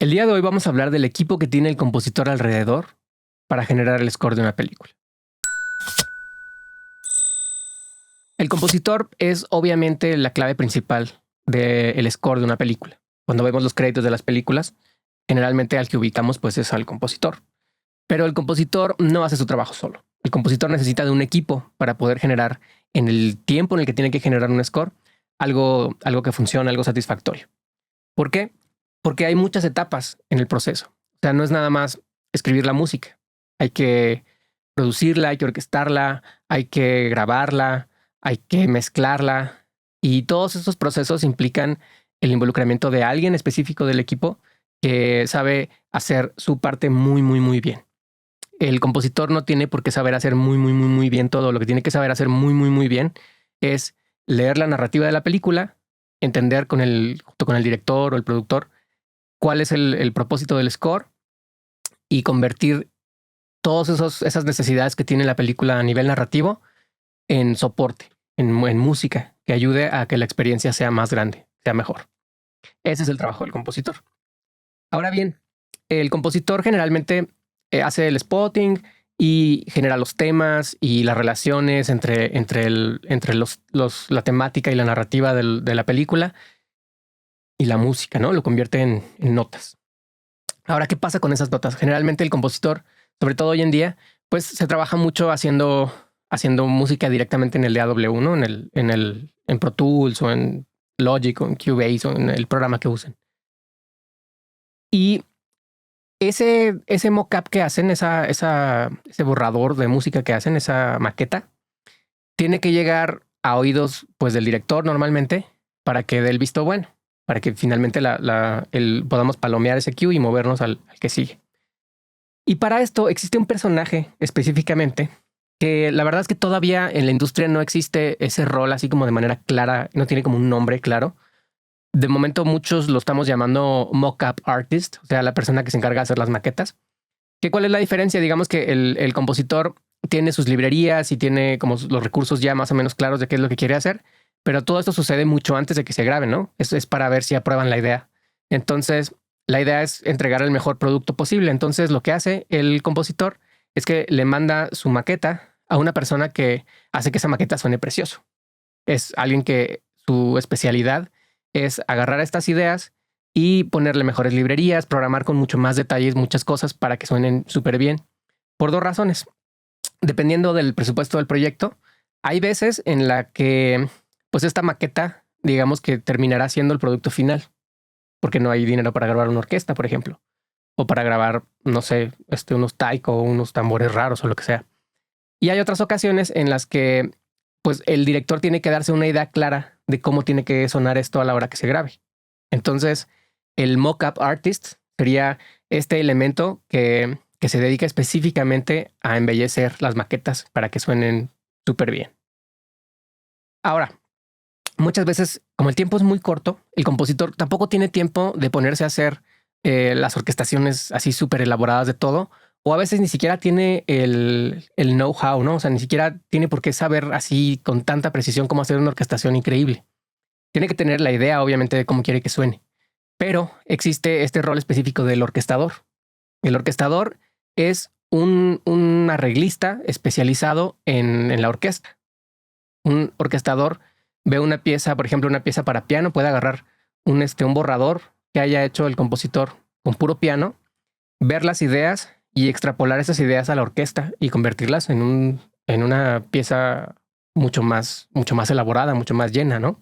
El día de hoy vamos a hablar del equipo que tiene el compositor alrededor para generar el score de una película. El compositor es obviamente la clave principal del score de una película. Cuando vemos los créditos de las películas, generalmente al que ubicamos pues es al compositor. Pero el compositor no hace su trabajo solo. El compositor necesita de un equipo para poder generar en el tiempo en el que tiene que generar un score algo que funcione, algo satisfactorio. ¿Por qué? Porque hay muchas etapas en el proceso. O sea, no es nada más escribir la música. Hay que producirla, hay que orquestarla, hay que grabarla, hay que mezclarla. Y todos estos procesos implican el involucramiento de alguien específico del equipo que sabe hacer su parte muy bien. El compositor no tiene por qué saber hacer muy bien todo. Lo que tiene que saber hacer muy bien es leer la narrativa de la película, entender junto con el director o el productor cuál es el propósito del score y convertir todas esas necesidades que tiene la película a nivel narrativo en soporte, en música, que ayude a que la experiencia sea más grande, sea mejor. Ese es el trabajo del compositor. Ahora bien, el compositor generalmente hace el spotting y genera los temas y las relaciones entre la temática y la narrativa de la película y la música, ¿no? Lo convierte en notas. Ahora, ¿qué pasa con esas notas? Generalmente el compositor, sobre todo hoy en día, pues se trabaja mucho haciendo música directamente en el DAW, ¿no? En Pro Tools o en Logic o en Cubase o en el programa que usen. Y ese mockup que hacen, ese borrador de música que hacen, esa maqueta, tiene que llegar a oídos pues del director normalmente para que dé el visto bueno, para que finalmente podamos palomear ese cue y movernos al que sigue. Y para esto existe un personaje específicamente que la verdad es que todavía en la industria no existe ese rol así como de manera clara, no tiene como un nombre claro. De momento muchos lo estamos llamando mock-up artist, o sea, la persona que se encarga de hacer las maquetas. ¿Cuál es la diferencia? Digamos que el compositor tiene sus librerías y tiene como los recursos ya más o menos claros de qué es lo que quiere hacer, pero todo esto sucede mucho antes de que se grabe, ¿no? Eso es para ver si aprueban la idea. Entonces, la idea es entregar el mejor producto posible. Entonces, lo que hace el compositor es que le manda su maqueta a una persona que hace que esa maqueta suene precioso. Es alguien que su especialidad es agarrar estas ideas y ponerle mejores librerías, programar con mucho más detalles muchas cosas para que suenen súper bien. Por dos razones. Dependiendo del presupuesto del proyecto, hay veces en la que pues esta maqueta, digamos que terminará siendo el producto final, porque no hay dinero para grabar una orquesta, por ejemplo, o para grabar, no sé, unos taiko o unos tambores raros o lo que sea. Y hay otras ocasiones en las que pues el director tiene que darse una idea clara de cómo tiene que sonar esto a la hora que se grabe. Entonces, el mock-up artist sería este elemento que se dedica específicamente a embellecer las maquetas para que suenen súper bien. Ahora, muchas veces, como el tiempo es muy corto, el compositor tampoco tiene tiempo de ponerse a hacer las orquestaciones así súper elaboradas de todo, o a veces ni siquiera tiene el know-how, ¿no? O sea, ni siquiera tiene por qué saber así con tanta precisión cómo hacer una orquestación increíble. Tiene que tener la idea, obviamente, de cómo quiere que suene. Pero existe este rol específico del orquestador. El orquestador es un arreglista especializado en la orquesta. Un orquestador ve una pieza, por ejemplo, una pieza para piano, puede agarrar un borrador que haya hecho el compositor con puro piano, ver las ideas y extrapolar esas ideas a la orquesta y convertirlas en una pieza mucho más elaborada, mucho más llena, ¿no?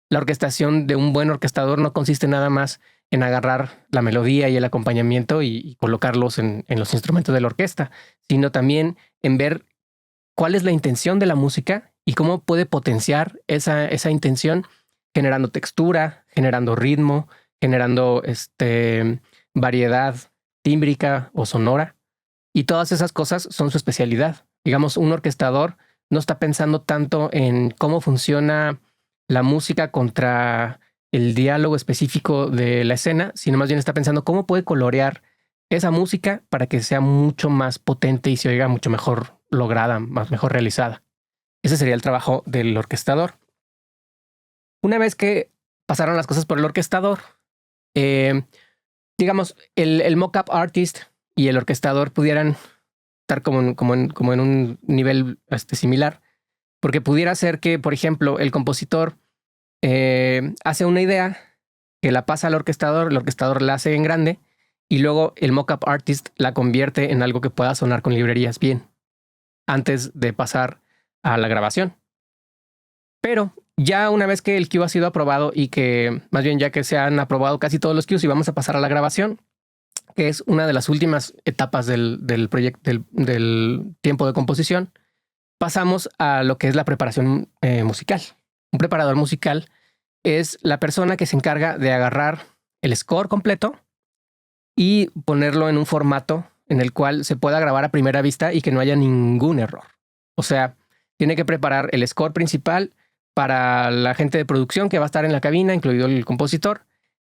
La orquestación de un buen orquestador no consiste nada más en agarrar la melodía y el acompañamiento y colocarlos en los instrumentos de la orquesta, sino también en ver cuál es la intención de la música y cómo puede potenciar esa intención generando textura, generando ritmo, generando variedad tímbrica o sonora. Y todas esas cosas son su especialidad. Digamos, un orquestador no está pensando tanto en cómo funciona la música contra el diálogo específico de la escena, sino más bien está pensando cómo puede colorear esa música para que sea mucho más potente y se oiga mucho mejor lograda, mejor realizada. Ese sería el trabajo del orquestador. Una vez que pasaron las cosas por el orquestador, digamos, el mock-up artist y el orquestador pudieran estar como en un nivel similar, porque pudiera ser que, por ejemplo, el compositor hace una idea que la pasa al orquestador, el orquestador la hace en grande y luego el mock-up artist la convierte en algo que pueda sonar con librerías bien antes de pasar a la grabación. Pero ya una vez que el cue ha sido aprobado y que más bien ya que se han aprobado casi todos los cues y vamos a pasar a la grabación, que es una de las últimas etapas del proyecto, del tiempo de composición, pasamos a lo que es la preparación musical. Un preparador musical es la persona que se encarga de agarrar el score completo y ponerlo en un formato en el cual se pueda grabar a primera vista y que no haya ningún error. O sea, tiene que preparar el score principal para la gente de producción que va a estar en la cabina, incluido el compositor,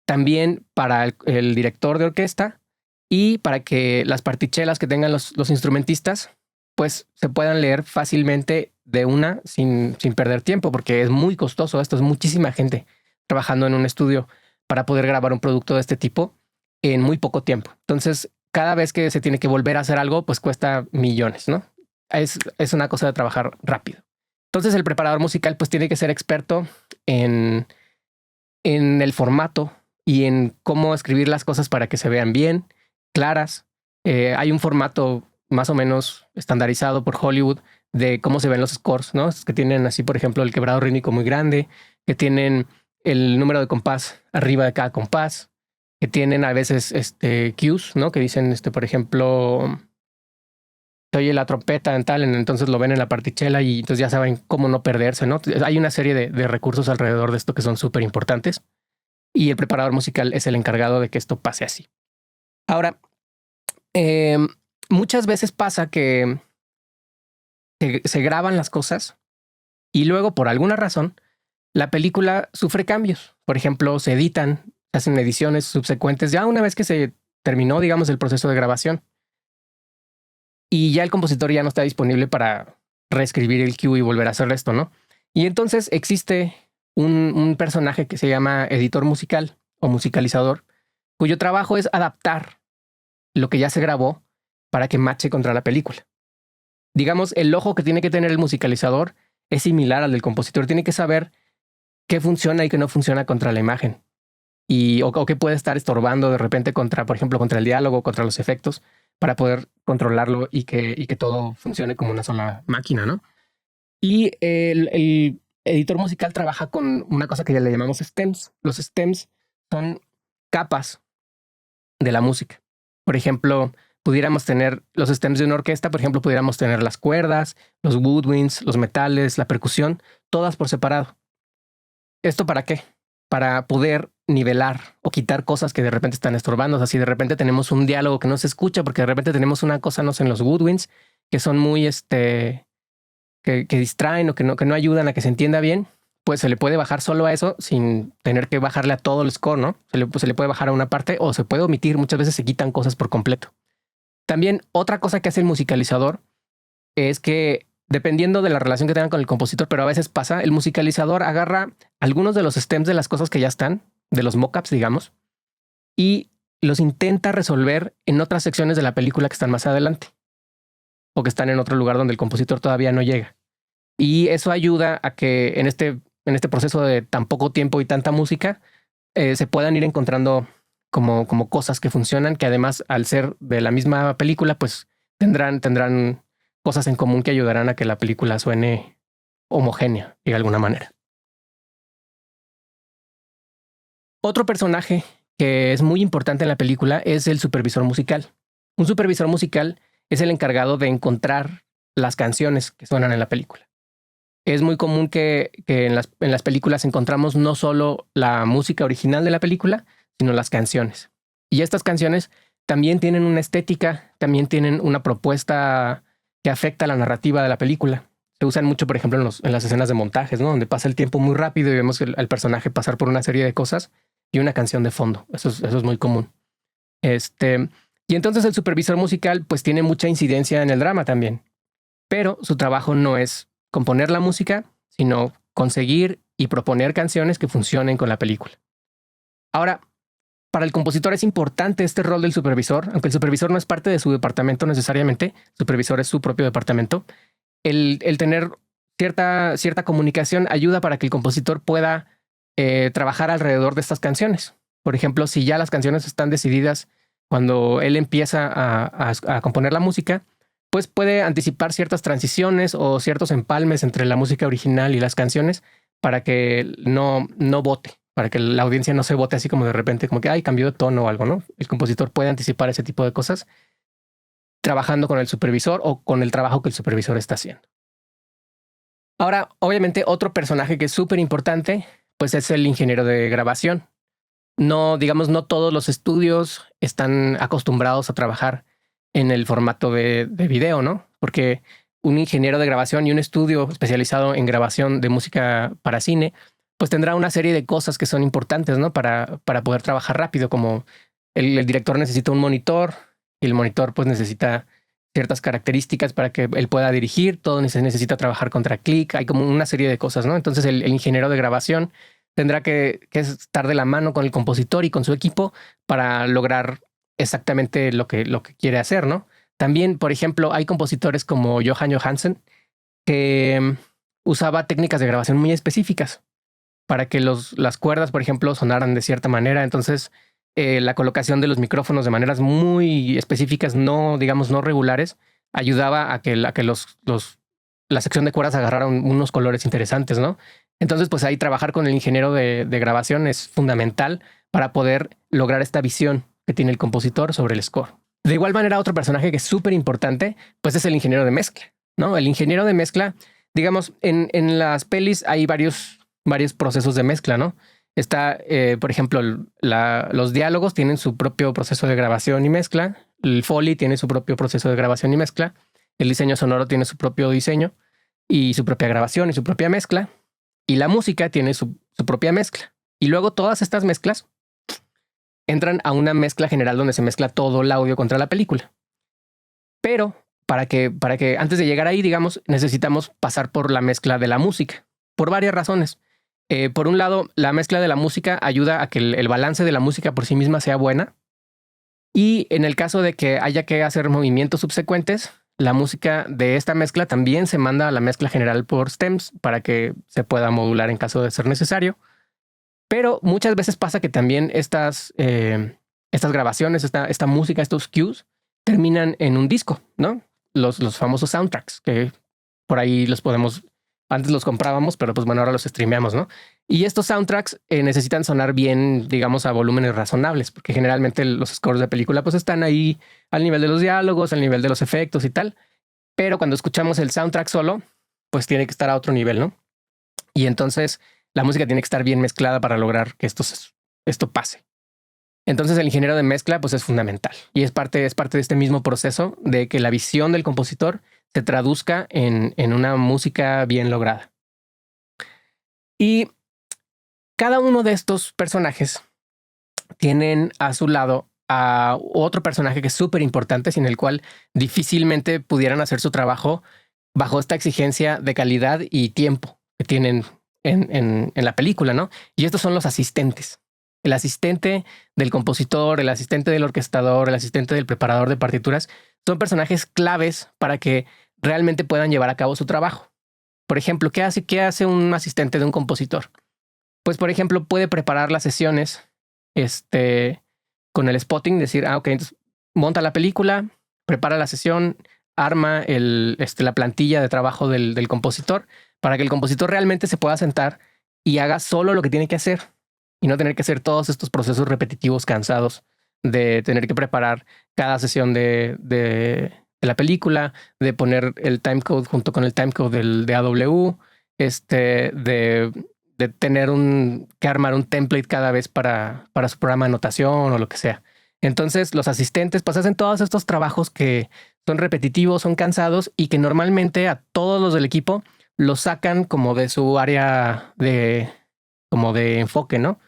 también para el director de orquesta y para que las partichelas que tengan los instrumentistas pues se puedan leer fácilmente de una sin perder tiempo, porque es muy costoso. Esto es muchísima gente trabajando en un estudio para poder grabar un producto de este tipo en muy poco tiempo. Entonces, cada vez que se tiene que volver a hacer algo, pues cuesta millones, ¿no? Es una cosa de trabajar rápido. Entonces, el preparador musical pues tiene que ser experto en el formato y en cómo escribir las cosas para que se vean bien, claras. Hay un formato más o menos estandarizado por Hollywood de cómo se ven los scores, ¿no? Es que tienen así, por ejemplo, el quebrado rítmico muy grande, que tienen el número de compás arriba de cada compás, que tienen a veces cues, ¿no? Que dicen, por ejemplo, se oye la trompeta en tal, entonces lo ven en la partichela y entonces ya saben cómo no perderse, ¿no? Hay una serie de recursos alrededor de esto que son súper importantes y el preparador musical es el encargado de que esto pase así. Ahora, muchas veces pasa que se graban las cosas y luego por alguna razón la película sufre cambios. Por ejemplo, se editan, se hacen ediciones subsecuentes ya una vez que se terminó, digamos, el proceso de grabación. Y ya el compositor ya no está disponible para reescribir el cue y volver a hacer esto, ¿no? Y entonces existe un personaje que se llama editor musical o musicalizador, cuyo trabajo es adaptar lo que ya se grabó para que mache contra la película. Digamos, el ojo que tiene que tener el musicalizador es similar al del compositor. Tiene que saber qué funciona y qué no funciona contra la imagen. O qué puede estar estorbando de repente contra, por ejemplo, contra el diálogo, contra los efectos, para poder controlarlo y que todo funcione como una sola máquina, ¿no? Y el editor musical trabaja con una cosa que ya le llamamos stems. Los stems son capas de la música. Por ejemplo, pudiéramos tener los stems de una orquesta, por ejemplo, pudiéramos tener las cuerdas, los woodwinds, los metales, la percusión, todas por separado. ¿Esto para qué? Para poder nivelar o quitar cosas que de repente están estorbando. O sea, si de repente tenemos un diálogo que no se escucha, porque de repente tenemos una cosa, no sé, en los woodwinds, que son muy, que distraen o que no ayudan a que se entienda bien, pues se le puede bajar solo a eso sin tener que bajarle a todo el score, ¿no? Se le puede bajar a una parte o se puede omitir. Muchas veces se quitan cosas por completo. También otra cosa que hace el musicalizador es que dependiendo de la relación que tengan con el compositor, pero a veces pasa, el musicalizador agarra algunos de los stems de las cosas que ya están, de los mockups, digamos, y los intenta resolver en otras secciones de la película que están más adelante o que están en otro lugar donde el compositor todavía no llega. Y eso ayuda a que en este proceso de tan poco tiempo y tanta música se puedan ir encontrando como cosas que funcionan, que además al ser de la misma película, pues tendrán cosas en común que ayudarán a que la película suene homogénea de alguna manera. Otro personaje que es muy importante en la película es el supervisor musical. Un supervisor musical es el encargado de encontrar las canciones que suenan en la película. Es muy común que en las películas encontramos no solo la música original de la película, sino las canciones. Y estas canciones también tienen una estética, también tienen una propuesta que afecta la narrativa de la película. Se usan mucho, por ejemplo, en las escenas de montajes, ¿no? Donde pasa el tiempo muy rápido y vemos al personaje pasar por una serie de cosas y una canción de fondo. Eso es muy común. Y entonces el supervisor musical pues tiene mucha incidencia en el drama también. Pero su trabajo no es componer la música, sino conseguir y proponer canciones que funcionen con la película. Ahora, para el compositor es importante este rol del supervisor, aunque el supervisor no es parte de su departamento necesariamente, el supervisor es su propio departamento. El tener cierta comunicación ayuda para que el compositor pueda trabajar alrededor de estas canciones. Por ejemplo, si ya las canciones están decididas cuando él empieza a componer la música, pues puede anticipar ciertas transiciones o ciertos empalmes entre la música original y las canciones para que no bote, para que la audiencia no se bote así como de repente, como que ay, cambió de tono o algo, ¿no? El compositor puede anticipar ese tipo de cosas trabajando con el supervisor o con el trabajo que el supervisor está haciendo. Ahora, obviamente, otro personaje que es súper importante, pues es el ingeniero de grabación. No, digamos, no todos los estudios están acostumbrados a trabajar en el formato de video, ¿no? Porque un ingeniero de grabación y un estudio especializado en grabación de música para cine, pues tendrá una serie de cosas que son importantes, ¿no? Para poder trabajar rápido, como el director necesita un monitor y el monitor pues necesita ciertas características para que él pueda dirigir, todo necesita trabajar contra clic, hay como una serie de cosas, ¿no? Entonces el ingeniero de grabación tendrá que estar de la mano con el compositor y con su equipo para lograr exactamente lo que quiere hacer, ¿no? También, por ejemplo, hay compositores como Johan Johansen que usaba técnicas de grabación muy específicas para que las cuerdas, por ejemplo, sonaran de cierta manera. Entonces, la colocación de los micrófonos de maneras muy específicas, no, digamos, no regulares, ayudaba a que la sección de cuerdas agarrara unos colores interesantes, ¿no? Entonces, pues ahí trabajar con el ingeniero de grabación es fundamental para poder lograr esta visión que tiene el compositor sobre el score. De igual manera, otro personaje que es súper importante, pues es el ingeniero de mezcla, ¿no? El ingeniero de mezcla, digamos, en las pelis hay varios procesos de mezcla, ¿no? Está, por ejemplo, los diálogos tienen su propio proceso de grabación y mezcla. El Foley tiene su propio proceso de grabación y mezcla. El diseño sonoro tiene su propio diseño y su propia grabación y su propia mezcla. Y la música tiene su propia mezcla. Y luego todas estas mezclas entran a una mezcla general donde se mezcla todo el audio contra la película. Pero para que antes de llegar ahí, digamos, necesitamos pasar por la mezcla de la música, por varias razones. Por un lado, la mezcla de la música ayuda a que el balance de la música por sí misma sea buena. Y en el caso de que haya que hacer movimientos subsecuentes, la música de esta mezcla también se manda a la mezcla general por stems para que se pueda modular en caso de ser necesario. Pero muchas veces pasa que también estas grabaciones, esta música, estos cues, terminan en un disco, ¿no? Los famosos soundtracks, que por ahí antes los comprábamos, pero pues bueno, ahora los streameamos, ¿no? Y estos soundtracks necesitan sonar bien, digamos, a volúmenes razonables, porque generalmente los scores de película pues están ahí al nivel de los diálogos, al nivel de los efectos y tal. Pero cuando escuchamos el soundtrack solo, pues tiene que estar a otro nivel, ¿no? Y entonces la música tiene que estar bien mezclada para lograr que esto pase. Entonces el ingeniero de mezcla pues es fundamental y es parte de este mismo proceso de que la visión del compositor se traduzca en una música bien lograda. Y cada uno de estos personajes tienen a su lado a otro personaje que es súper importante, sin el cual difícilmente pudieran hacer su trabajo bajo esta exigencia de calidad y tiempo que tienen en la película, ¿no? Y estos son los asistentes. El asistente del compositor, el asistente del orquestador, el asistente del preparador de partituras, son personajes claves para que realmente puedan llevar a cabo su trabajo. Por ejemplo, ¿qué hace un asistente de un compositor? Pues, por ejemplo, puede preparar las sesiones con el spotting, decir, ok, entonces monta la película, prepara la sesión, arma la plantilla de trabajo del compositor para que el compositor realmente se pueda sentar y haga solo lo que tiene que hacer y no tener que hacer todos estos procesos repetitivos cansados de tener que preparar cada sesión de la película, de poner el timecode junto con el timecode de AW, de tener que armar un template cada vez para su programa de notación o lo que sea. Entonces los asistentes pues hacen todos estos trabajos que son repetitivos, son cansados y que normalmente a todos los del equipo los sacan como de su área de enfoque, ¿no?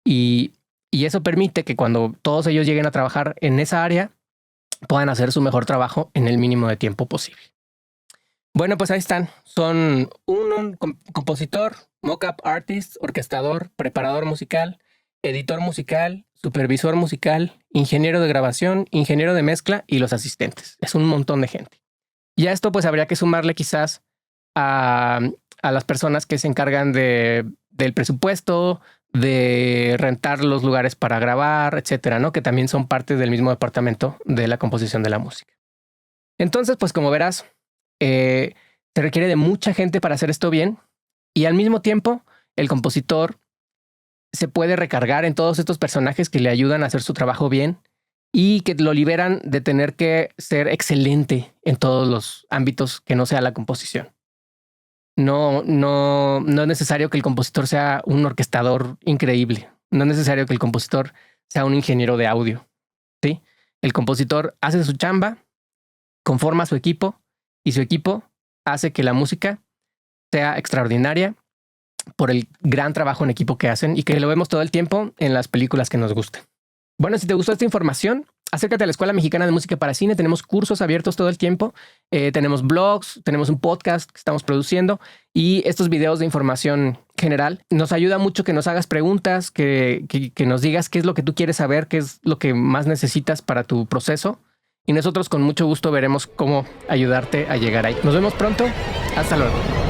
Y eso permite que cuando todos ellos lleguen a trabajar en esa área, puedan hacer su mejor trabajo en el mínimo de tiempo posible. Bueno, pues ahí están. Son un compositor, mockup artist, orquestador, preparador musical, editor musical, supervisor musical, ingeniero de grabación, ingeniero de mezcla y los asistentes. Es un montón de gente. Y a esto pues habría que sumarle quizás a las personas que se encargan del presupuesto, de rentar los lugares para grabar, etcétera, ¿no? Que también son parte del mismo departamento de la composición de la música. Entonces, pues como verás, se requiere de mucha gente para hacer esto bien y al mismo tiempo el compositor se puede recargar en todos estos personajes que le ayudan a hacer su trabajo bien y que lo liberan de tener que ser excelente en todos los ámbitos que no sea la composición. No es necesario que el compositor sea un orquestador increíble. No es necesario que el compositor sea un ingeniero de audio. ¿Sí? El compositor hace su chamba, conforma su equipo y su equipo hace que la música sea extraordinaria por el gran trabajo en equipo que hacen y que lo vemos todo el tiempo en las películas que nos gustan. Bueno, si te gustó esta información, acércate a la Escuela Mexicana de Música para Cine. Tenemos cursos abiertos todo el tiempo. Tenemos blogs, tenemos un podcast que estamos produciendo y estos videos de información general. Nos ayuda mucho que nos hagas preguntas, que nos digas qué es lo que tú quieres saber, qué es lo que más necesitas para tu proceso. Y nosotros con mucho gusto veremos cómo ayudarte a llegar ahí. Nos vemos pronto. Hasta luego.